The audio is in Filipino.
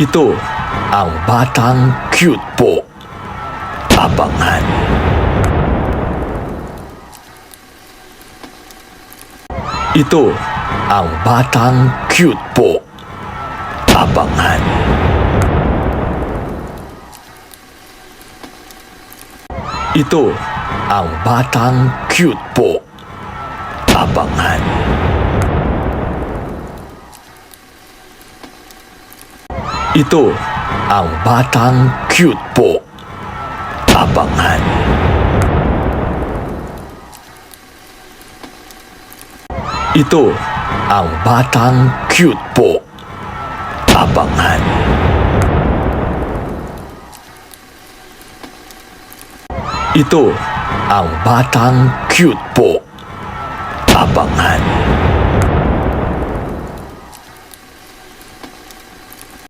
Ito ang batang cute po. Abangan. Ito ang batang cute po. Abangan. Ito ang batang cute po. Abangan. Ito ang batang cute po. Abangan. Ito ang batang cute po. Abangan. Ito ang batang cute po. Abangan.